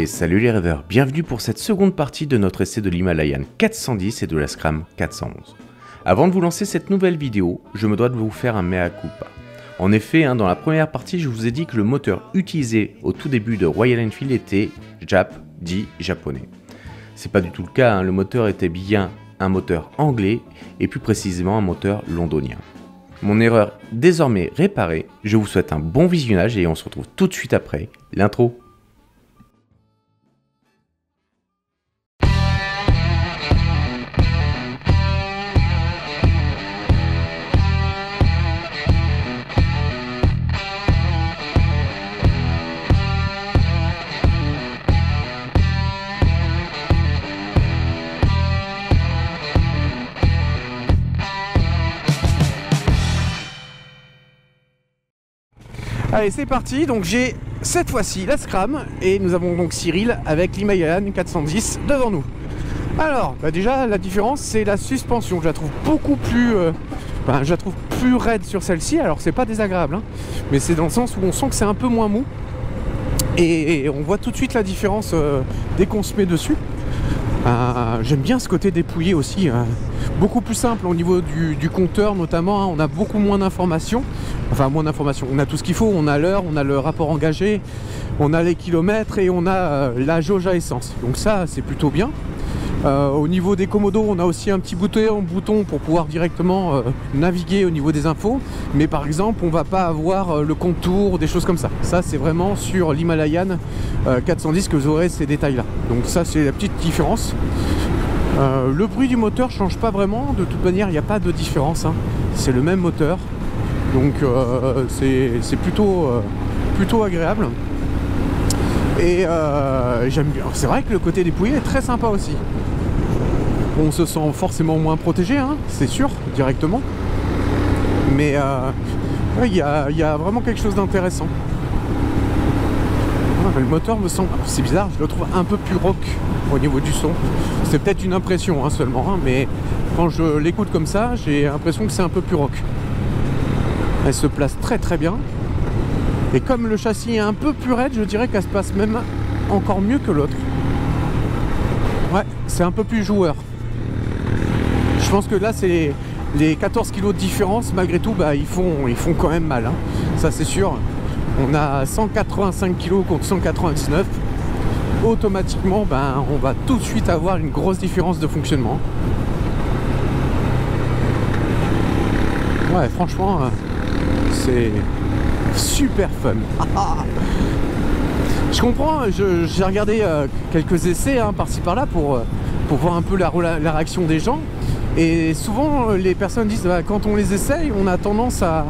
Et salut les rêveurs, bienvenue pour cette seconde partie de notre essai de l'Himalayan 410 et de la Scram 411. Avant de vous lancer cette nouvelle vidéo, je me dois de vous faire un mea culpa. En effet, dans la première partie, je vous ai dit que le moteur utilisé au tout début de Royal Enfield était dit japonais. C'est pas du tout le cas, le moteur était bien un moteur anglais et plus précisément un moteur londonien. Mon erreur désormais réparée, je vous souhaite un bon visionnage et on se retrouve tout de suite après l'intro. Allez, c'est parti. Donc j'ai cette fois-ci la Scram et nous avons donc Cyril avec l'Himalayan 410 devant nous. Alors déjà la différence c'est la suspension. Je la trouve beaucoup plus plus raide sur celle-ci. Alors c'est pas désagréable mais c'est dans le sens où on sent que c'est un peu moins mou et on voit tout de suite la différence dès qu'on se met dessus. J'aime bien ce côté dépouillé aussi, beaucoup plus simple au niveau du compteur notamment, on a beaucoup moins d'informations, on a tout ce qu'il faut, on a l'heure, on a le rapport engagé, on a les kilomètres et on a la jauge à essence, donc ça c'est plutôt bien. Au niveau des commodos, on a aussi un petit bouton pour pouvoir directement naviguer au niveau des infos, mais par exemple on va pas avoir le contour, des choses comme ça. Ça c'est vraiment sur l'Himalayan 410 que vous aurez ces détails là, donc ça c'est la petite différence. Le bruit du moteur change pas vraiment, de toute manière il n'y a pas de différence, c'est le même moteur, donc c'est plutôt agréable. Et j'aime bien, c'est vrai que le côté dépouillé est très sympa aussi. On se sent forcément moins protégé, c'est sûr, directement. Mais il y a vraiment quelque chose d'intéressant. Le moteur me semble, c'est bizarre, je le trouve un peu plus rock au niveau du son. C'est peut-être une impression seulement, mais quand je l'écoute comme ça, j'ai l'impression que c'est un peu plus rock. Elle se place très très bien. Et comme le châssis est un peu plus raide, je dirais qu'elle se passe même encore mieux que l'autre. Ouais, c'est un peu plus joueur. Je pense que là, c'est les 14 kg de différence, malgré tout, ils font quand même mal. Ça, c'est sûr. On a 185 kg contre 199. Automatiquement, on va tout de suite avoir une grosse différence de fonctionnement. Ouais, franchement, c'est super fun. Je comprends, j'ai regardé quelques essais par-ci par-là pour voir un peu la réaction des gens, et souvent les personnes disent quand on les essaye on a tendance à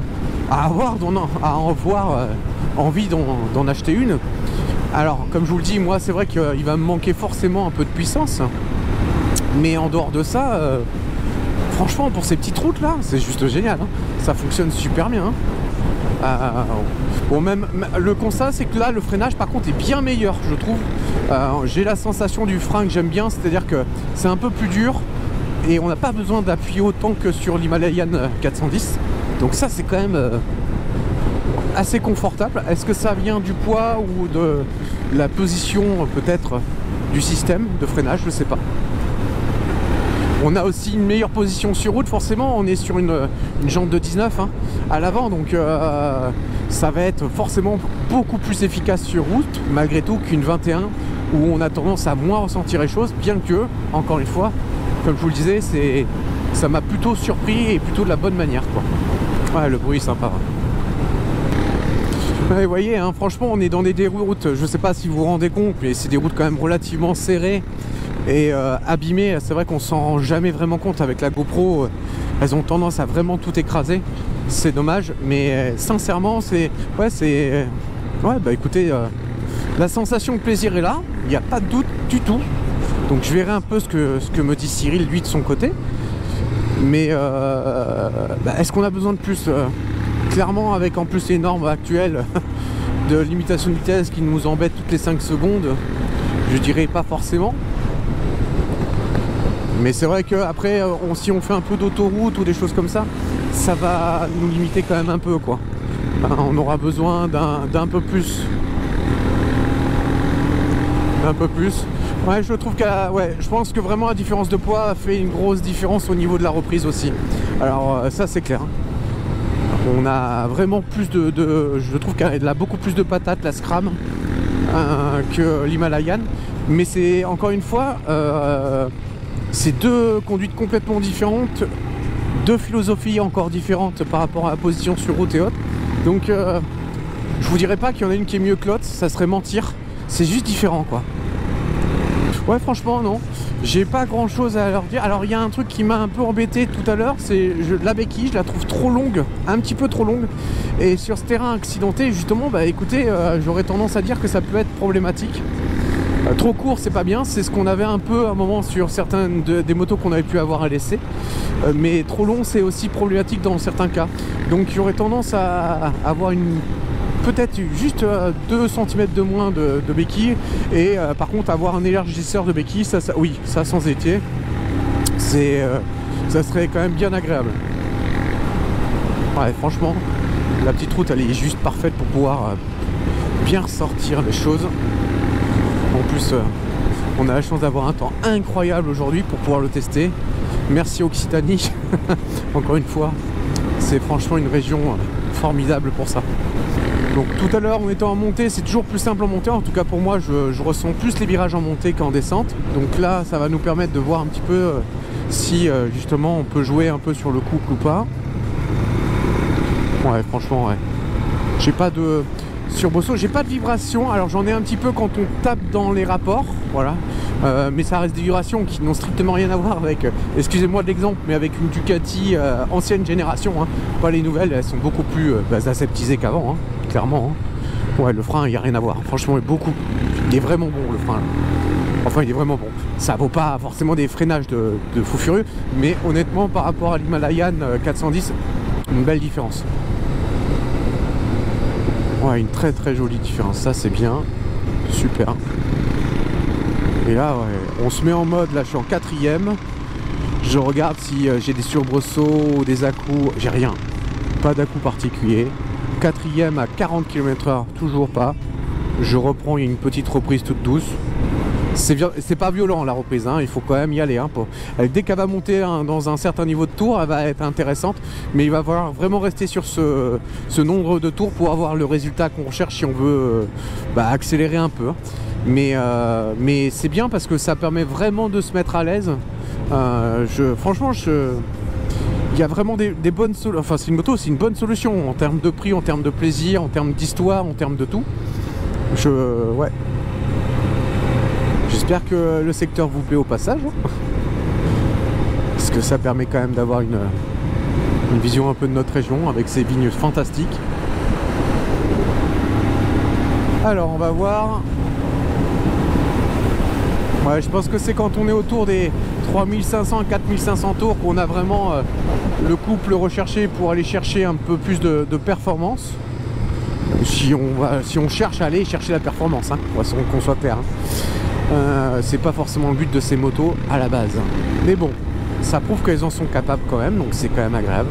avoir envie d'en acheter une. Alors comme je vous le dis, moi c'est vrai qu'il va me manquer forcément un peu de puissance, mais en dehors de ça, franchement pour ces petites routes là c'est juste génial, ça fonctionne super bien. Bon, même le constat c'est que là le freinage par contre est bien meilleur, je trouve. J'ai la sensation du frein que j'aime bien, c'est-à-dire que c'est un peu plus dur et on n'a pas besoin d'appuyer autant que sur l'Himalayan 410, donc ça c'est quand même assez confortable. Est-ce que ça vient du poids ou de la position peut-être du système de freinage, je sais pas. On a aussi une meilleure position sur route, forcément, on est sur une jante de 19 à l'avant, donc ça va être forcément beaucoup plus efficace sur route, malgré tout, qu'une 21, où on a tendance à moins ressentir les choses, bien que, encore une fois, comme je vous le disais, ça m'a plutôt surpris et plutôt de la bonne manière, quoi. Ouais, le bruit est sympa. Ouais, vous voyez, franchement, on est dans des routes, je sais pas si vous vous rendez compte, mais c'est des routes quand même relativement serrées et abîmées. C'est vrai qu'on s'en rend jamais vraiment compte avec la GoPro, elles ont tendance à vraiment tout écraser, c'est dommage, mais sincèrement écoutez, la sensation de plaisir est là, il n'y a pas de doute du tout. Donc je verrai un peu ce que me dit Cyril lui de son côté, mais est-ce qu'on a besoin de plus? Clairement, avec en plus les normes actuelles de limitation de vitesse qui nous embêtent toutes les 5 secondes, je dirais pas forcément. Mais c'est vrai qu'après, si on fait un peu d'autoroute ou des choses comme ça, ça va nous limiter quand même un peu, quoi. On aura besoin d'un peu plus un peu plus. Ouais, je trouve ouais, je pense que vraiment la différence de poids a fait une grosse différence au niveau de la reprise aussi. Alors ça c'est clair. On a vraiment plus je trouve qu'elle a beaucoup plus de patates la Scram que l'Himalayan. Mais c'est encore une fois, c'est deux conduites complètement différentes, deux philosophies encore différentes par rapport à la position sur route et autres. Donc je vous dirais pas qu'il y en a une qui est mieux que l'autre, ça serait mentir. C'est juste différent quoi. Ouais, franchement non, j'ai pas grand chose à leur dire. Alors il y a un truc qui m'a un peu embêté tout à l'heure, c'est la béquille, je la trouve trop longue, un petit peu trop longue. Et sur ce terrain accidenté justement, bah écoutez, j'aurais tendance à dire que ça peut être problématique. Trop court c'est pas bien, c'est ce qu'on avait un peu à un moment sur certaines des motos qu'on avait pu avoir à l'essai. Mais trop long c'est aussi problématique dans certains cas. Donc j'aurais tendance à avoir peut-être juste 2 cm de moins de béquille et par contre avoir un élargisseur de béquille, oui, ça sans étier, ça serait quand même bien agréable. Ouais, franchement, la petite route elle est juste parfaite pour pouvoir bien ressortir les choses. En plus, on a la chance d'avoir un temps incroyable aujourd'hui pour pouvoir le tester. Merci Occitanie, encore une fois, c'est franchement une région formidable pour ça. Donc tout à l'heure en étant en montée, c'est toujours plus simple en montée, en tout cas pour moi je ressens plus les virages en montée qu'en descente. Donc là ça va nous permettre de voir un petit peu si justement on peut jouer un peu sur le couple ou pas. Ouais, franchement ouais. J'ai pas de... Sur Bosso, j'ai pas de vibration, alors j'en ai un petit peu quand on tape dans les rapports, voilà. Mais ça reste des vibrations qui n'ont strictement rien à voir avec, excusez-moi de l'exemple, mais avec une Ducati ancienne génération, hein. Pas les nouvelles, elles sont beaucoup plus aseptisées qu'avant, hein, clairement. Hein. Ouais, le frein, il n'y a rien à voir, franchement, il est vraiment bon le frein. Enfin, il est vraiment bon. Ça vaut pas forcément des freinages de fou furieux, mais honnêtement, par rapport à l'Himalayan 410, une belle différence. Ouais, une très très jolie différence, ça c'est bien, super. Et là, ouais, on se met en mode, là je suis en 4ème. Je regarde si j'ai des surbressos ou des à-coups, j'ai rien. Pas d'à-coups particulier. 4ème à 40 km/h, toujours pas. Je reprends, il y a une petite reprise toute douce. C'est pas violent la reprise, hein, il faut quand même y aller. Hein, dès qu'elle va monter dans un certain niveau de tour, elle va être intéressante, mais il va falloir vraiment rester sur ce nombre de tours pour avoir le résultat qu'on recherche si on veut accélérer un peu. Mais c'est bien parce que ça permet vraiment de se mettre à l'aise. Franchement, il y a vraiment des bonnes solutions. Enfin, c'est une moto, c'est une bonne solution en termes de prix, en termes de plaisir, en termes d'histoire, en termes de tout. Ouais. J'espère que le secteur vous plaît au passage, hein, parce que ça permet quand même d'avoir une vision un peu de notre région avec ses vignes fantastiques. Alors on va voir. Ouais, je pense que c'est quand on est autour des 3500 à 4500 tours qu'on a vraiment le couple recherché pour aller chercher un peu plus de performance. Si on cherche à aller chercher la performance, hein, qu'on soit clair. Hein. C'est pas forcément le but de ces motos à la base. Mais bon, ça prouve qu'elles en sont capables quand même, donc c'est quand même agréable.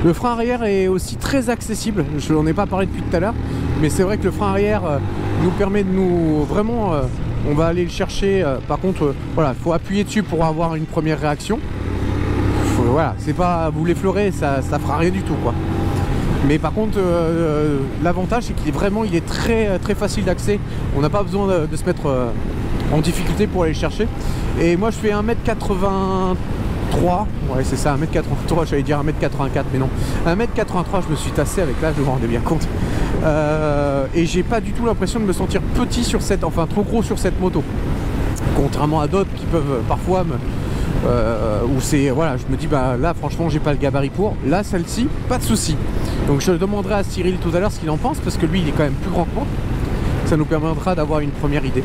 Le frein arrière est aussi très accessible, je n'en ai pas parlé depuis tout à l'heure, mais c'est vrai que le frein arrière nous permet de nous... Vraiment, on va aller le chercher, par contre, voilà, il faut appuyer dessus pour avoir une première réaction. Voilà, c'est pas vous l'effleurer, ça fera rien du tout quoi. Mais par contre l'avantage c'est qu'il est vraiment très très facile d'accès. On n'a pas besoin de se mettre en difficulté pour aller le chercher. Et moi je fais 1m83. Ouais c'est ça, 1m83, j'allais dire 1m84 mais non. 1m83, je me suis tassé avec l'âge, je me rendais bien compte. Et j'ai pas du tout l'impression de me sentir petit sur cette, enfin trop gros sur cette moto. Contrairement à d'autres qui peuvent parfois où c'est, voilà, je me dis bah là franchement j'ai pas le gabarit pour, là celle-ci pas de souci. Donc je demanderai à Cyril tout à l'heure ce qu'il en pense parce que lui il est quand même plus grand que moi, ça nous permettra d'avoir une première idée.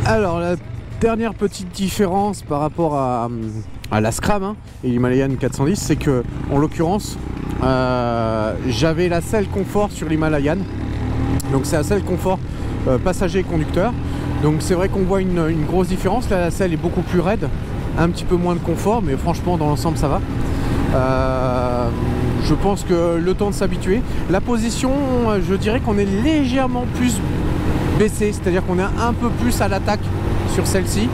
Alors la dernière petite différence par rapport à la Scram hein, et l'Himalayan 410, c'est que en l'occurrence j'avais la selle confort sur l'Himalayan Donc c'est la selle confort passager et conducteur. Donc c'est vrai qu'on voit une grosse différence. Là, la selle est beaucoup plus raide, un petit peu moins de confort, mais franchement dans l'ensemble ça va. Je pense que le temps de s'habituer. La position, je dirais qu'on est légèrement plus baissé, c'est-à-dire qu'on est un peu plus à l'attaque sur celle-ci.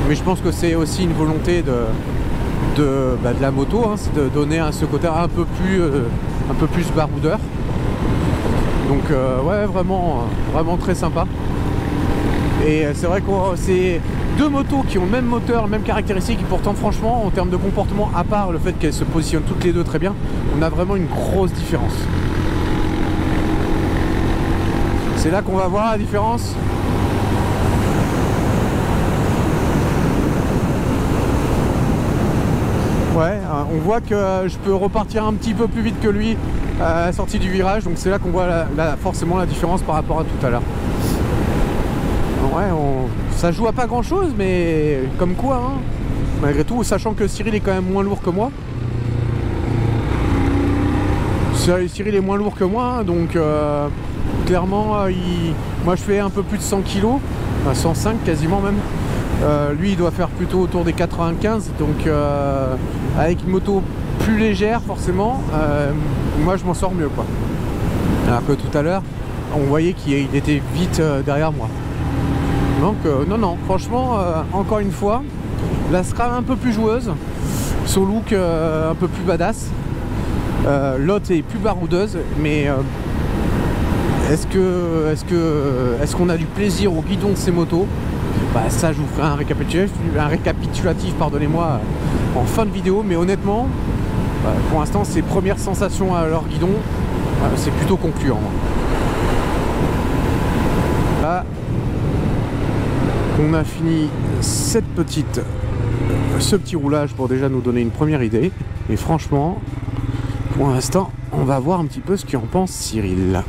Mais je pense que c'est aussi une volonté de la moto, hein, c'est de donner ce côté un peu plus baroudeur. Donc ouais, vraiment très sympa. Et c'est vrai que c'est deux motos qui ont le même moteur, les mêmes caractéristiques, et pourtant franchement en termes de comportement, à part le fait qu'elles se positionnent toutes les deux très bien, on a vraiment une grosse différence. C'est là qu'on va voir la différence. Ouais, on voit que je peux repartir un petit peu plus vite que lui à la sortie du virage, donc c'est là qu'on voit forcément la différence par rapport à tout à l'heure. Ouais, ça joue à pas grand chose, mais comme quoi, hein, malgré tout, sachant que Cyril est quand même moins lourd que moi. Cyril est moins lourd que moi, hein, donc clairement, moi je fais un peu plus de 100 kg, 105 quasiment même. Lui il doit faire plutôt autour des 95, donc avec une moto plus légère forcément, moi je m'en sors mieux quoi. Alors que tout à l'heure on voyait qu'il était vite derrière moi. Donc non, franchement encore une fois, la Scram un peu plus joueuse, son look un peu plus badass, l'autre est plus baroudeuse, mais est-ce qu'on a du plaisir au guidon de ces motos? Bah, ça je vous ferai un récapitulatif pardonnez-moi, en fin de vidéo, mais honnêtement pour l'instant ces premières sensations à leur guidon, c'est plutôt concluant. Là on a fini ce petit roulage pour déjà nous donner une première idée, et franchement pour l'instant on va voir un petit peu ce qu'en pense Cyril.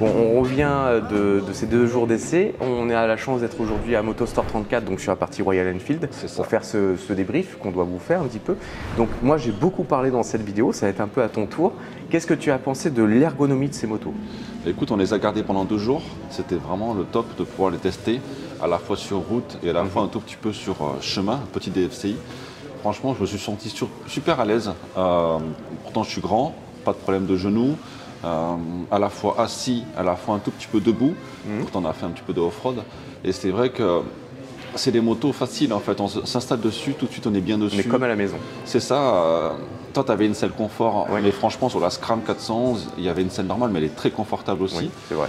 Bon, on revient de ces 2 jours d'essai. On a la chance d'être aujourd'hui à Motostore 34, donc sur la partie Royal Enfield, pour faire ce débrief qu'on doit vous faire un petit peu. Donc moi j'ai beaucoup parlé dans cette vidéo, ça va être un peu à ton tour. Qu'est-ce que tu as pensé de l'ergonomie de ces motos? Écoute, on les a gardés pendant 2 jours. C'était vraiment le top de pouvoir les tester, à la fois sur route et à la fois un tout petit peu sur chemin, petit DFCI. Franchement, je me suis senti super à l'aise. Pourtant, je suis grand, pas de problème de genoux. À la fois assis, à la fois un tout petit peu debout. Pourtant, on a fait un petit peu de off-road. Et c'est vrai que c'est des motos faciles en fait. On s'installe dessus, tout de suite on est bien dessus. Mais comme à la maison. C'est ça. Toi, tu avais une selle confort, mais franchement, sur la Scram 411, il y avait une selle normale, mais elle est très confortable aussi. Oui, c'est vrai.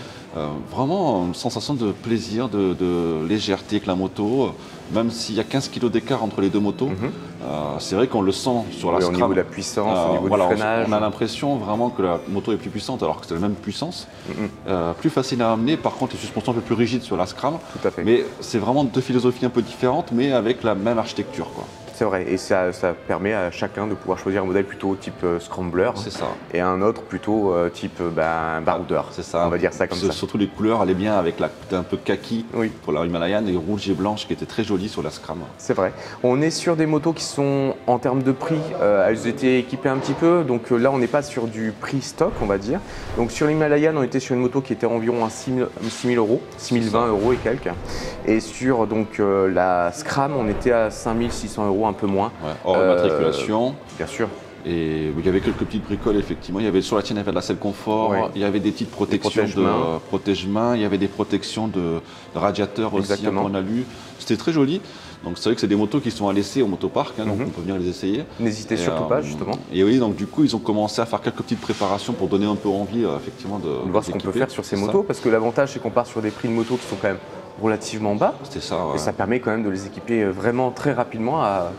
Vraiment une sensation de plaisir, de légèreté avec la moto. Même s'il y a 15 kg d'écart entre les deux motos, c'est vrai qu'on le sent sur la Scram. Au niveau de la puissance, au niveau du freinage. On a l'impression vraiment que la moto est plus puissante, alors que c'est la même puissance. Plus facile à amener, par contre les suspensions un peu plus rigides sur la Scram. Tout à fait. Mais c'est vraiment 2 philosophies un peu différentes, mais avec la même architecture, quoi. C'est vrai, et ça permet à chacun de pouvoir choisir un modèle plutôt type scrambler, c'est ça, et un autre plutôt type baroudeur. C'est ça. On va dire ça comme ça. Surtout les couleurs allaient bien avec un peu kaki pour la Himalayan et rouge et blanche qui étaient très jolies sur la Scram. C'est vrai. On est sur des motos qui sont en termes de prix, elles étaient équipées un petit peu, donc là on n'est pas sur du prix stock on va dire. Donc sur l'Himalayan on était sur une moto qui était environ à 6 000 euros, 6 020 euros et quelques. Et sur donc, la Scram on était à 5 600 euros, un peu moins. Ouais, hors matriculation. Bien sûr. Et il y avait quelques petites bricoles, effectivement. Il y avait sur la tienne, il y avait de la selle confort, Ouais. il y avait des petites protections de protège-mains, il y avait des protections de radiateurs aussi, Exactement. qu'on a lu. C'était très joli. Donc c'est vrai que c'est des motos qui sont à laisser au motopark, hein, donc on peut venir les essayer. N'hésitez surtout pas, justement. Et oui, donc du coup, ils ont commencé à faire quelques petites préparations pour donner un peu envie, effectivement, de voir ce qu'on peut s'équiper. faire sur ces C'est motos, ça. parce que l'avantage, c'est qu'on part sur des prix de motos qui sont quand même relativement bas. C'était ça, ouais. Et ça permet quand même de les équiper vraiment très rapidement à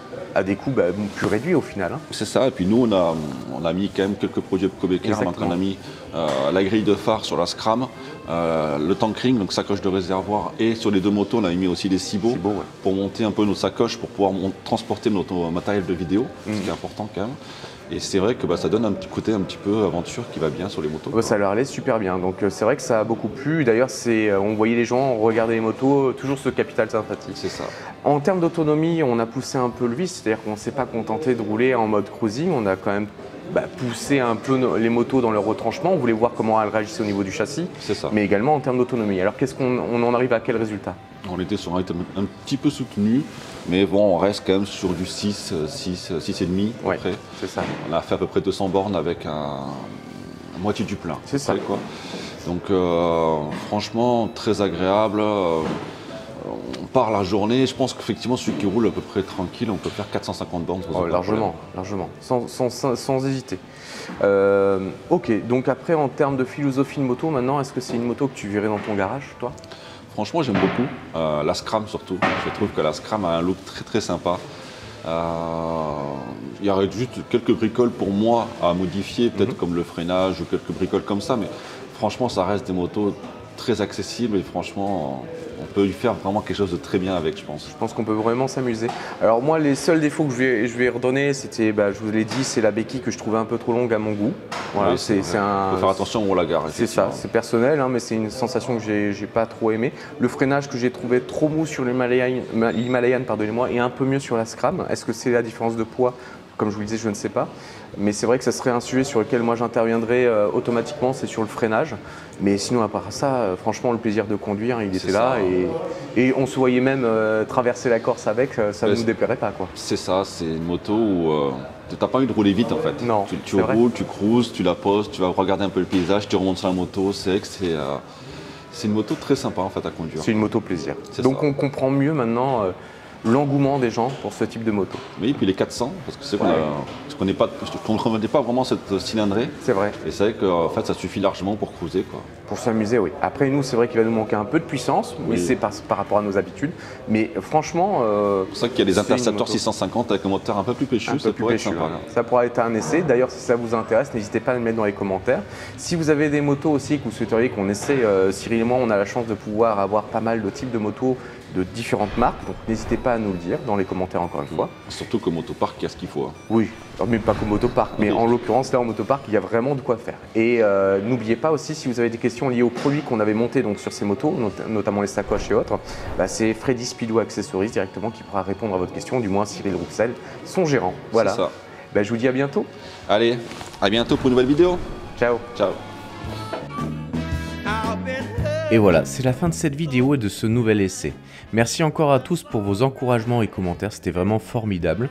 des coûts plus réduits au final. Hein. C'est ça, et puis nous on a mis quand même quelques produits Cobecker. On a mis la grille de phare sur la Scram, le tankring, donc sacoche de réservoir, et sur les deux motos on a mis aussi des cibots pour monter un peu nos sacoches, pour pouvoir transporter notre matériel de vidéo, ce qui est important quand même. Et c'est vrai que ça donne un petit côté un petit peu aventure qui va bien sur les motos. Ça leur allait super bien, donc c'est vrai que ça a beaucoup plu. D'ailleurs, on voyait les gens regarder les motos, toujours ce capital sympathique. C'est ça. En termes d'autonomie, on a poussé un peu le vice, c'est-à-dire qu'on ne s'est pas contenté de rouler en mode cruising, on a quand même poussé un peu les motos dans leur retranchement. On voulait voir comment elles réagissaient au niveau du châssis, mais également en termes d'autonomie. Alors on en arrive à quel résultat? On était sur un rythme un petit peu soutenu, mais bon, on reste quand même sur du 6,5 Ouais, après. c'est ça. On a fait à peu près 200 bornes avec la moitié du plein. C'est ça. Quoi. Donc franchement, très agréable. On part la journée. Je pense qu'effectivement, celui qui roule à peu près tranquille, on peut faire 450 bornes. Largement, sans hésiter. Ok, donc après, en termes de philosophie de moto, maintenant, est-ce que c'est une moto que tu verrais dans ton garage, toi? Franchement, j'aime beaucoup. La Scram surtout. Je trouve que la Scram a un look très très sympa. Il y aurait juste quelques bricoles pour moi à modifier, peut-être comme le freinage ou quelques bricoles comme ça, mais franchement, ça reste des motos très accessibles et franchement, on peut y faire vraiment quelque chose de très bien avec, je pense. Je pense qu'on peut vraiment s'amuser. Alors moi, les seuls défauts que je vais redonner, c'était, je vous l'ai dit, c'est la béquille que je trouvais un peu trop longue à mon goût. Voilà, oui, il faut faire attention au lagar. C'est ça, c'est personnel, hein, mais c'est une sensation que j'ai pas trop aimé. Le freinage que j'ai trouvé trop mou sur l'Himalayan, pardonnez-moi, et un peu mieux sur la Scram. Est-ce que c'est la différence de poids? Comme je vous le disais, je ne sais pas. Mais c'est vrai que ça serait un sujet sur lequel moi j'interviendrais automatiquement, c'est sur le freinage. Mais sinon, à part ça, franchement, le plaisir de conduire, il était là. Et on se voyait même traverser la Corse avec, ça ne nous déplairait pas, quoi. C'est ça, c'est une moto où tu n'as pas envie de rouler vite en fait. Non, tu roules, tu cruises, tu la poses, tu vas regarder un peu le paysage, tu remontes sur la moto. C'est une moto très sympa en fait à conduire. C'est une moto plaisir. Donc on comprend mieux maintenant l'engouement des gens pour ce type de moto. Oui, puis les 400, parce que c'est qu'on ne remettait pas vraiment cette cylindrée. C'est vrai. Et c'est vrai que fait, ça suffit largement pour cruiser, quoi. Pour s'amuser, oui. Après, nous, c'est vrai qu'il va nous manquer un peu de puissance, mais c'est par rapport à nos habitudes. Mais franchement... c'est pour ça qu'il y a des Interceptor 650 avec un moteur un peu plus péchu, ça pourrait être sympa. Ça pourra être un essai. D'ailleurs, si ça vous intéresse, n'hésitez pas à le mettre dans les commentaires. Si vous avez des motos aussi que vous souhaiteriez qu'on essaie, Cyril et moi, on a la chance de pouvoir avoir pas mal de types de motos de différentes marques, donc n'hésitez pas à nous le dire dans les commentaires encore une fois. Surtout qu'au motopark, il y a ce qu'il faut. Hein. Oui, mais pas qu'au motopark, mais en l'occurrence là au motopark, il y a vraiment de quoi faire. Et n'oubliez pas aussi, si vous avez des questions liées aux produits qu'on avait montés donc, sur ces motos, notamment les sacoches et autres, c'est Freddy Speedo Accessories directement qui pourra répondre à votre question, du moins Cyril Roussel, son gérant. Voilà. C'est ça. Je vous dis à bientôt. Allez, à bientôt pour une nouvelle vidéo. Ciao. Ciao. Et voilà, c'est la fin de cette vidéo et de ce nouvel essai. Merci encore à tous pour vos encouragements et commentaires, c'était vraiment formidable.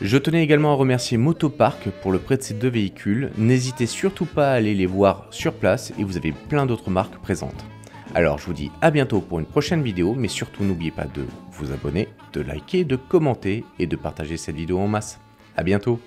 Je tenais également à remercier Motopark pour le prêt de ces deux véhicules. N'hésitez surtout pas à aller les voir sur place et vous avez plein d'autres marques présentes. Alors je vous dis à bientôt pour une prochaine vidéo, mais surtout n'oubliez pas de vous abonner, de liker, de commenter et de partager cette vidéo en masse. À bientôt.